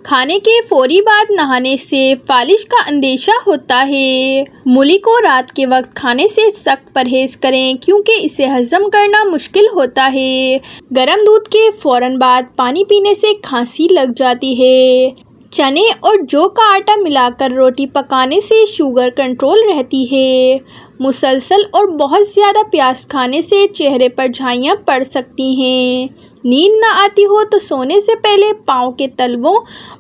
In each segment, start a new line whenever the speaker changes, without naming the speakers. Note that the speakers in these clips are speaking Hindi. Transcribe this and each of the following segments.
खाने के फौरी बाद नहाने से फालिश का अंदेशा होता है। मूली को रात के वक्त खाने से सख्त परहेज करें क्योंकि इसे हजम करना मुश्किल होता है। गर्म दूध के फौरन बाद पानी पीने से खांसी लग जाती है। चने और जौ का आटा मिलाकर रोटी पकाने से शुगर कंट्रोल रहती है। मुसलसल और बहुत ज़्यादा प्याज खाने से चेहरे पर झाइयाँ पड़ सकती हैं। नींद ना आती हो तो सोने से पहले पाँव के तलवों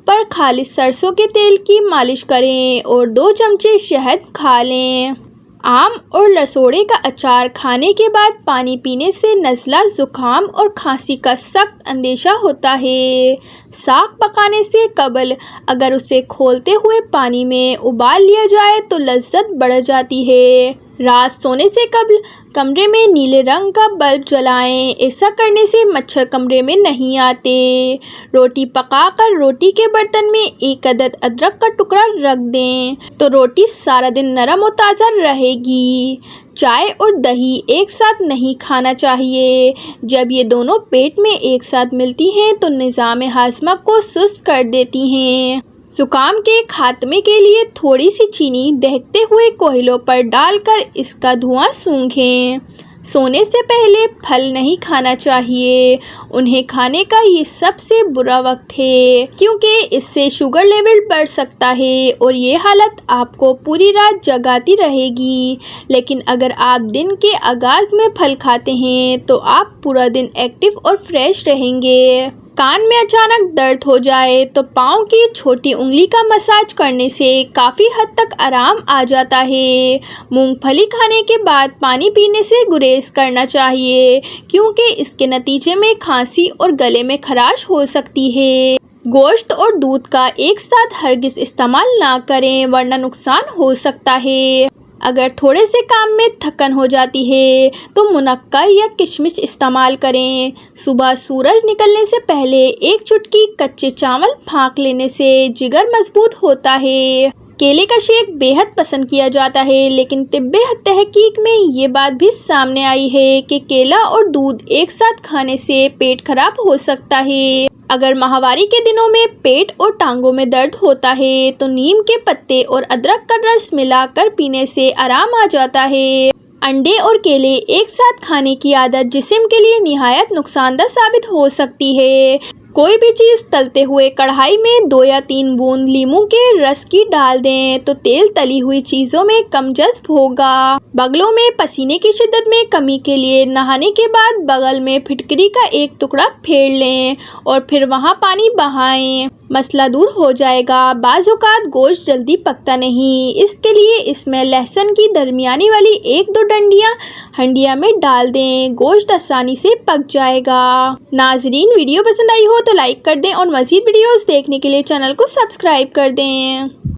पर खालिस सरसों के तेल की मालिश करें और 2 चमचे शहद खा लें। आम और लसोड़े का अचार खाने के बाद पानी पीने से नज़ला, ज़ुकाम और खांसी का सख्त अंदेशा होता है। साग पकाने से कबल अगर उसे खोलते हुए पानी में उबाल लिया जाए तो लज्जत बढ़ जाती है। रात सोने से कबल कमरे में नीले रंग का बल्ब जलाएं। ऐसा करने से मच्छर कमरे में नहीं आते। रोटी पकाकर रोटी के बर्तन में 1 अदद अदरक का टुकड़ा रख दें तो रोटी सारा दिन नरम और ताज़ा रहेगी। चाय और दही एक साथ नहीं खाना चाहिए। जब ये दोनों पेट में एक साथ मिलती हैं तो निज़ाम हाजमा को सुस्त कर देती हैं। ज़ुकाम के खात्मे के लिए थोड़ी सी चीनी दहकते हुए कोयलों पर डालकर इसका धुआं सूंघें। सोने से पहले फल नहीं खाना चाहिए। उन्हें खाने का ये सबसे बुरा वक्त है क्योंकि इससे शुगर लेवल बढ़ सकता है और ये हालत आपको पूरी रात जगाती रहेगी। लेकिन अगर आप दिन के आगाज़ में फल खाते हैं तो आप पूरा दिन एक्टिव और फ्रेश रहेंगे। कान में अचानक दर्द हो जाए तो पाँव की छोटी उंगली का मसाज करने से काफ़ी हद तक आराम आ जाता है। मूंगफली खाने के बाद पानी पीने से गुरेज करना चाहिए क्योंकि इसके नतीजे में खांसी और गले में खराश हो सकती है। गोश्त और दूध का एक साथ हरगिज़ इस्तेमाल ना करें वरना नुकसान हो सकता है। अगर थोड़े से काम में थकन हो जाती है तो मुनक्का या किशमिश इस्तेमाल करें। सुबह सूरज निकलने से पहले 1 चुटकी कच्चे चावल फाँक लेने से जिगर मजबूत होता है। केले का शेक बेहद पसंद किया जाता है लेकिन तिब्बे तहकीक में ये बात भी सामने आई है कि केला और दूध एक साथ खाने से पेट खराब हो सकता है। अगर माहवारी के दिनों में पेट और टांगों में दर्द होता है तो नीम के पत्ते और अदरक का रस मिलाकर पीने से आराम आ जाता है। अंडे और केले एक साथ खाने की आदत जिस्म के लिए निहायत नुकसानदेह साबित हो सकती है। कोई भी चीज़ तलते हुए कढ़ाई में 2 या 3 बूंद लीमू के रस की डाल दें तो तेल तली हुई चीज़ों में कम जज्ब होगा। बगलों में पसीने की शिद्दत में कमी के लिए नहाने के बाद बगल में फिटकरी का एक टुकड़ा फेर लें और फिर वहां पानी बहाएं। मसला दूर हो जाएगा। बाज़ औक़ात गोश्त जल्दी पकता नहीं, इसके लिए इसमें लहसुन की दरमियानी वाली 1-2 डंडियाँ हंडिया में डाल दें। गोश्त आसानी से पक जाएगा। नाजरीन, वीडियो पसंद आई हो तो लाइक कर दें और मज़ीद वीडियोज़ देखने के लिए चैनल को सब्सक्राइब कर दें।